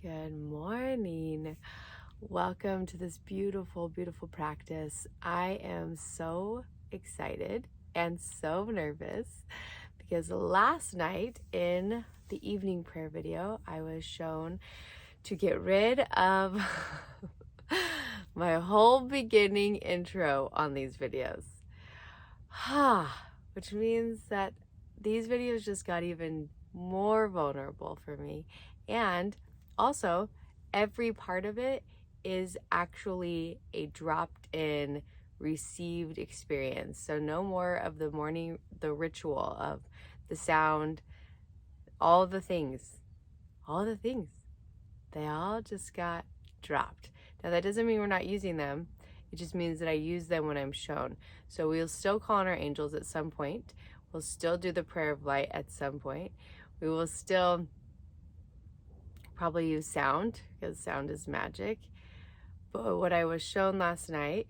Good morning. Welcome to this beautiful, beautiful practice. I am so excited and so nervous because last night in the evening prayer video, I was shown to get rid of my whole beginning intro on these videos. Which means that these videos just got even more vulnerable for me. And also, every part of it is actually a dropped in received experience. So no more of the morning, the ritual of the sound, all the things, they all just got dropped. Now that doesn't mean we're not using them. It just means that I use them when I'm shown. So we'll still call on our angels at some point. We'll still do the prayer of light at some point. We will still probably use sound because sound is magic. But what I was shown last night,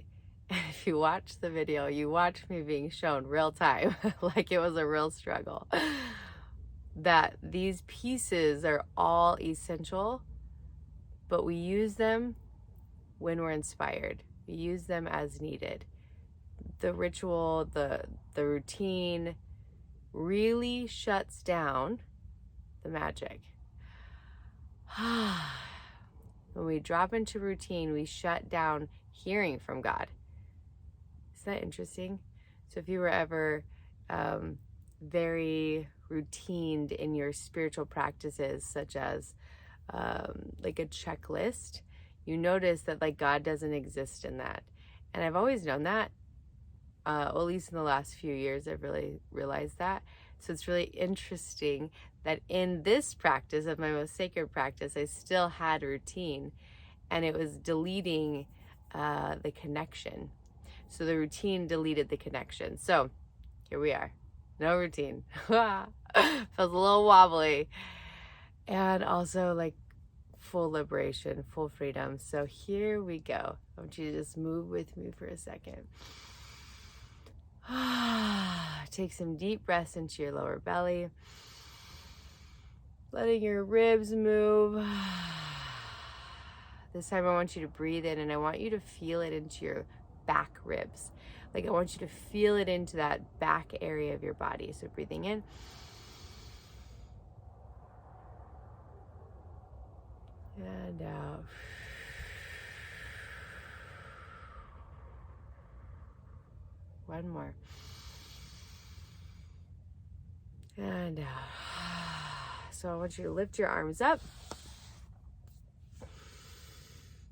and if you watch the video, you watch me being shown real time, like it was a real struggle, that these pieces are all essential, but we use them when we're inspired. We use them as needed. The ritual, the routine really shuts down the magic. When we drop into routine, we shut down hearing from God. Isn't that interesting? So if you were ever very routined in your spiritual practices, such as like a checklist, you notice that like God doesn't exist in that. And I've always known that, at least in the last few years, I've really realized that. So it's really interesting that in this practice of my most sacred practice, I still had routine, and it was deleting the connection. So the routine deleted the connection. So here we are, no routine. Feels a little wobbly, and also like full liberation, full freedom. So here we go. I want you to just move with me for a second. Take some deep breaths into your lower belly, letting your ribs move. This time I want you to breathe in, and I want you to feel it into your back ribs. Like I want you to feel it into that back area of your body. So breathing in. And out. One more. And out. So I want you to lift your arms up.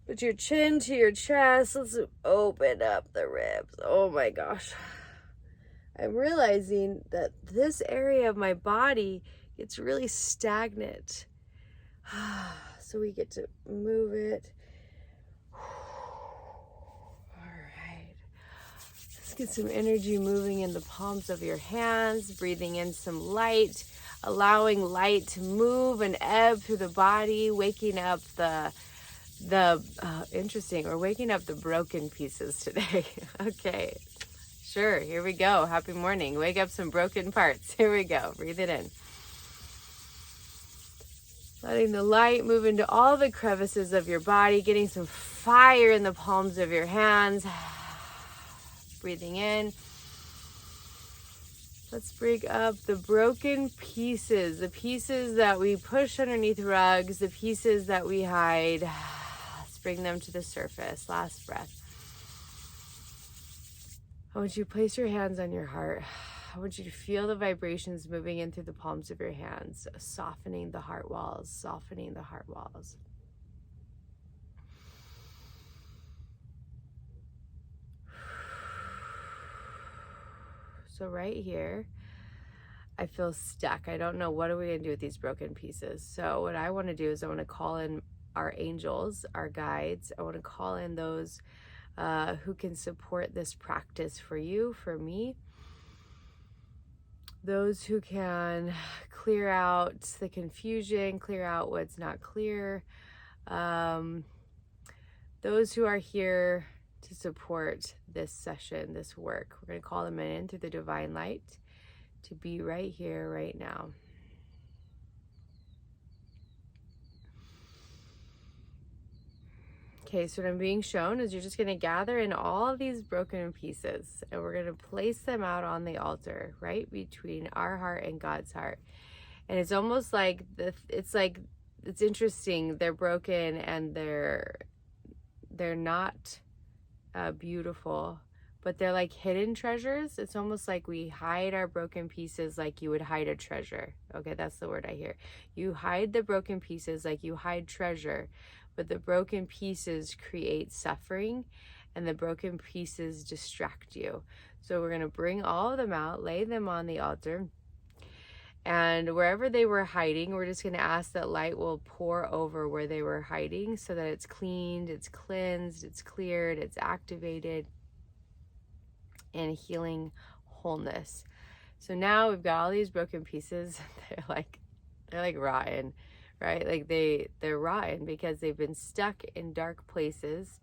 Put your chin to your chest. Let's open up the ribs. Oh my gosh. I'm realizing that this area of my body gets really stagnant. So we get to move it. Let's get some energy moving in the palms of your hands, breathing in some light, allowing light to move and ebb through the body, waking up interesting, we're waking up the broken pieces today. Okay, sure, here we go. Happy morning. Wake up some broken parts. Here we go. Breathe it in. Letting the light move into all the crevices of your body, getting some fire in the palms of your hands. Breathing in. Let's break up the broken pieces, the pieces that we push underneath rugs, the pieces that we hide. Let's bring them to the surface. Last breath. I want you to place your hands on your heart. I want you to feel the vibrations moving in through the palms of your hands, softening the heart walls, softening the heart walls. So right here, I feel stuck. I don't know, what are we going to do with these broken pieces? So what I want to do is I want to call in our angels, our guides. I want to call in those who can support this practice for you, for me. Those who can clear out the confusion, clear out what's not clear. Those who are here to support this session, this work. We're going to call them in through the divine light to be right here, right now. Okay, so what I'm being shown is you're just going to gather in all of these broken pieces and we're going to place them out on the altar, right between our heart and God's heart. And it's almost like it's interesting. They're broken and they're not beautiful, but they're like hidden treasures. It's almost like we hide our broken pieces like you would hide a treasure. Okay, that's the word I hear. You hide the broken pieces like you hide treasure, but the broken pieces create suffering and the broken pieces distract you. So we're going to bring all of them out, lay them on the altar, and wherever they were hiding, we're just going to ask that light will pour over where they were hiding so that it's cleaned, it's cleansed, it's cleared, it's activated in healing wholeness. So now we've got all these broken pieces. They're like rotten, right? Like they're rotten because they've been stuck in dark places.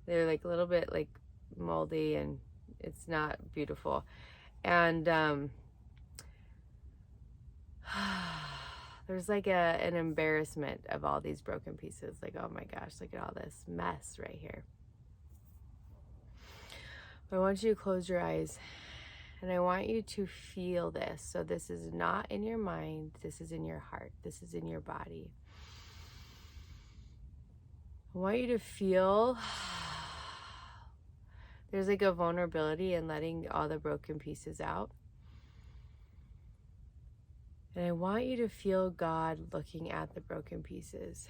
They're like a little bit like moldy and it's not beautiful. And there's like an embarrassment of all these broken pieces. Like, oh my gosh, look at all this mess right here. I want you to close your eyes and I want you to feel this. So this is not in your mind. This is in your heart. This is in your body. I want you to feel there's like a vulnerability in letting all the broken pieces out. And I want you to feel God looking at the broken pieces.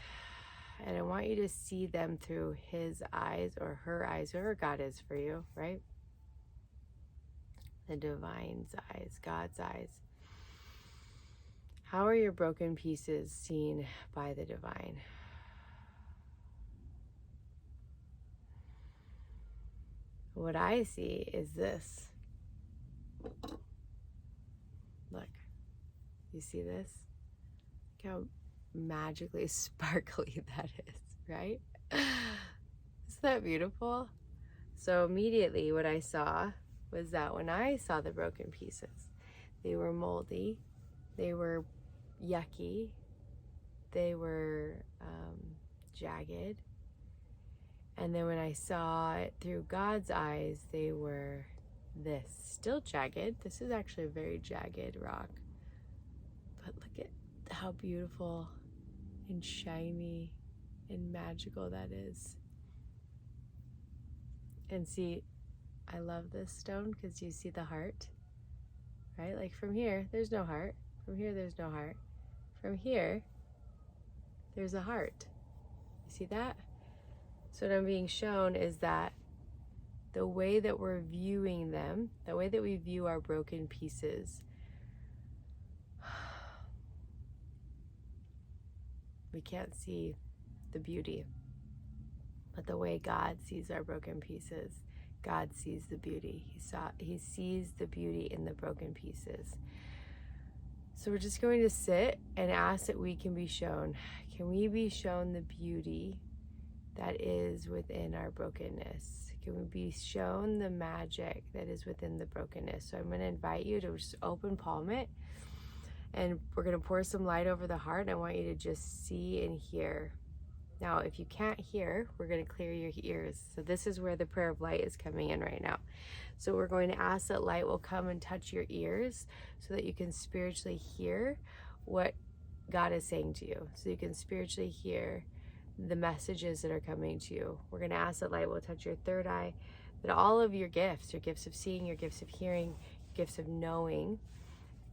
And I want you to see them through his eyes or her eyes, whoever God is for you, right? The divine's eyes, God's eyes. How are your broken pieces seen by the divine? What I see is this. Look, you see this? Look how magically sparkly that is, right? Isn't that beautiful? So immediately what I saw was that when I saw the broken pieces, they were moldy, they were yucky, they were jagged. And then when I saw it through God's eyes, they were this, still jagged. This is actually a very jagged rock. But look at how beautiful and shiny and magical that is. And see, I love this stone because you see the heart, right? Like from here, there's no heart. From here, there's no heart. From here, there's a heart. You see that? So what I'm being shown is that the way that we're viewing them, the way that we view our broken pieces, we can't see the beauty. But the way God sees our broken pieces, God sees the beauty. He sees the beauty in the broken pieces. So we're just going to sit and ask that we can be shown. Can we be shown the beauty that is within our brokenness? Can we be shown the magic that is within the brokenness? So I'm going to invite you to just open palm it. And we're going to pour some light over the heart. And I want you to just see and hear. Now, if you can't hear, we're going to clear your ears. So this is where the prayer of light is coming in right now. So we're going to ask that light will come and touch your ears so that you can spiritually hear what God is saying to you. So you can spiritually hear the messages that are coming to you. We're going to ask that light will touch your third eye, that all of your gifts of seeing, your gifts of hearing, gifts of knowing,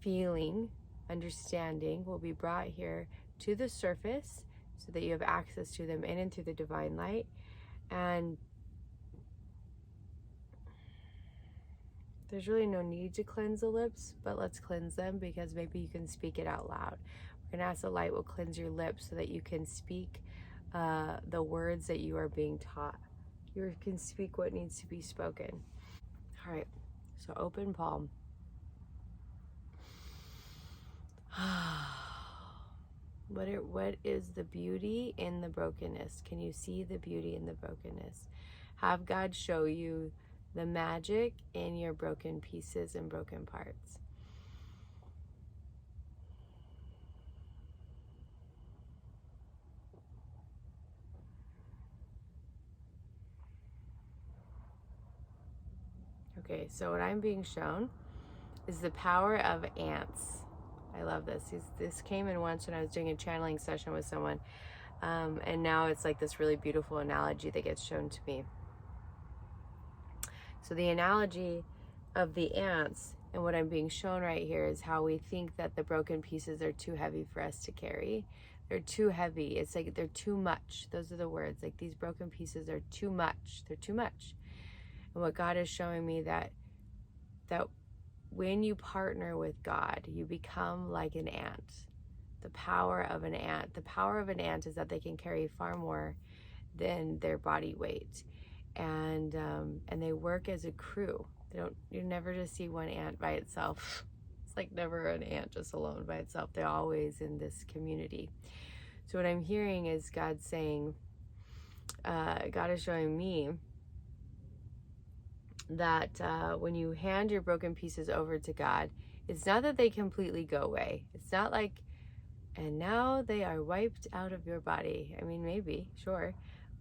feeling, understanding will be brought here to the surface so that you have access to them in and through the divine light. And there's really no need to cleanse the lips, but let's cleanse them because maybe you can speak it out loud. We're going to ask the light will cleanse your lips so that you can speak the words that you are being taught. You can speak what needs to be spoken. All right, so open palm. What is the beauty in the brokenness? Can you see the beauty in the brokenness? Have God show you the magic in your broken pieces and broken parts. Okay, so what I'm being shown is the power of ants. I love this. This came in once when I was doing a channeling session with someone, and now it's like this really beautiful analogy that gets shown to me. So the analogy of the ants and what I'm being shown right here is how we think that the broken pieces are too heavy for us to carry. They're too heavy. It's like they're too much. Those are the words. Like these broken pieces are too much. They're too much. And what God is showing me that when you partner with God, you become like an ant. The power of an ant. The power of an ant is that they can carry far more than their body weight. And they work as a crew. You never just see one ant by itself. It's like never an ant just alone by itself. They're always in this community. So what I'm hearing is God saying, God is showing me that when you hand your broken pieces over to God, it's not that they completely go away. It's not like, and now they are wiped out of your body. I mean, maybe, sure.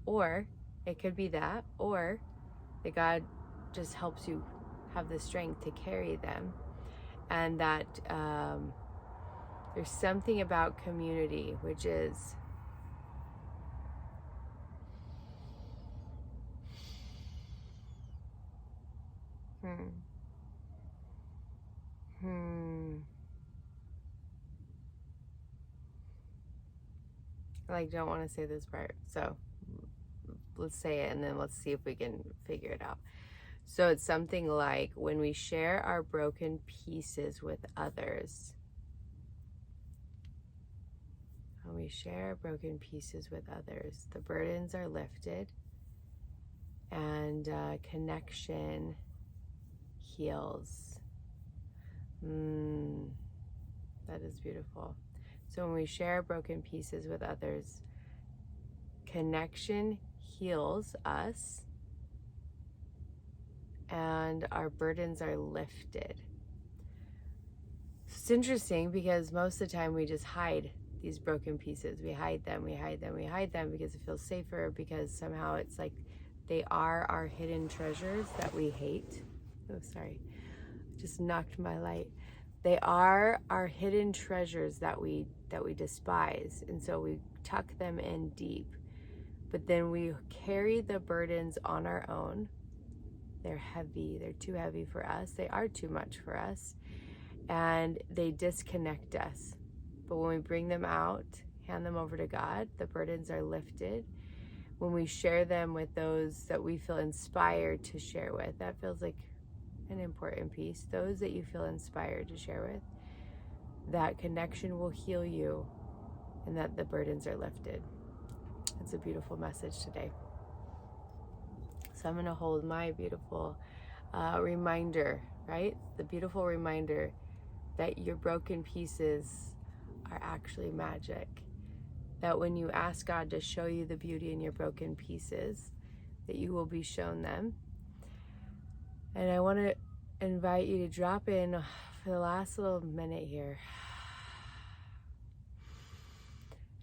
Or it could be that, or that God just helps you have the strength to carry them. And that there's something about community, which is I like don't want to say this part, so let's say it and then let's see if we can figure it out. So it's something like when we share our broken pieces with others. When we share our broken pieces with others, the burdens are lifted and connection heals. That is beautiful. So when we share broken pieces with others, connection heals us and our burdens are lifted. It's interesting because most of the time we just hide these broken pieces. We hide them because it feels safer, because somehow it's like they are our hidden treasures that we hate. Oh, sorry. Just knocked my light. They are our hidden treasures that we despise, and so we tuck them in deep. But then we carry the burdens on our own. They're heavy. They're too heavy for us. They are too much for us, and they disconnect us. But when we bring them out, hand them over to God, the burdens are lifted. When we share them with those that we feel inspired to share with, that feels like an important piece. Those that you feel inspired to share with, that connection will heal you and that the burdens are lifted. It's a beautiful message today. So I'm going to hold my beautiful reminder, right? The beautiful reminder that your broken pieces are actually magic. That when you ask God to show you the beauty in your broken pieces, that you will be shown them. And I want to invite you to drop in for the last little minute here.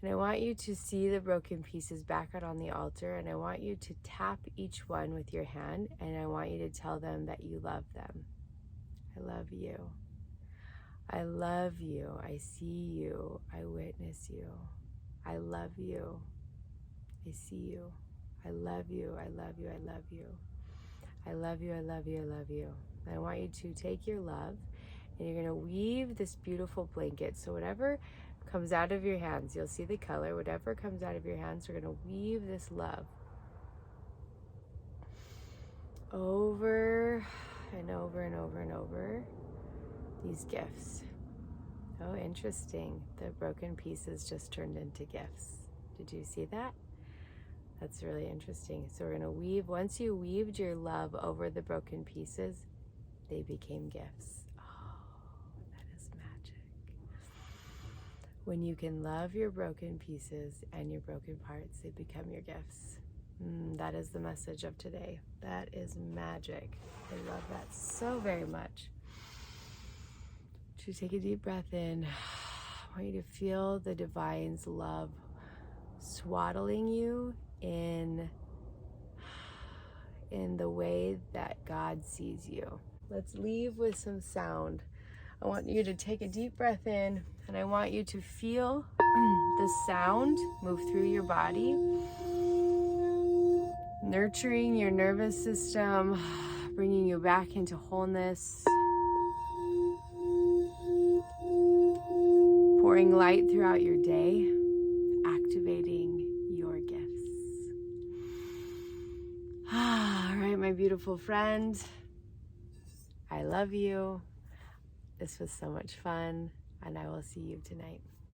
And I want you to see the broken pieces back out on the altar, and I want you to tap each one with your hand, and I want you to tell them that you love them. I love you. I love you. I see you. I witness you. I love you. I see you. I love you. I love you. I love you. I love you. I love you. I love you. And I want you to take your love and you're going to weave this beautiful blanket. So whatever comes out of your hands, you'll see the color. Whatever comes out of your hands, we're going to weave this love over and over and over and over these gifts. Oh, interesting. The broken pieces just turned into gifts. Did you see that? That's really interesting. So we're going to weave. Once you weaved your love over the broken pieces, they became gifts. Oh, that is magic. When you can love your broken pieces and your broken parts, they become your gifts. That is the message of today. That is magic. I love that so very much. To take a deep breath in. I want you to feel the divine's love swaddling you in in the way that God sees you. Let's leave with some sound. I want you to take a deep breath in, and I want you to feel the sound move through your body, nurturing your nervous system, bringing you back into wholeness, pouring light throughout your day, activating your gifts. All right, my beautiful friend, I love you. This was so much fun, and I will see you tonight.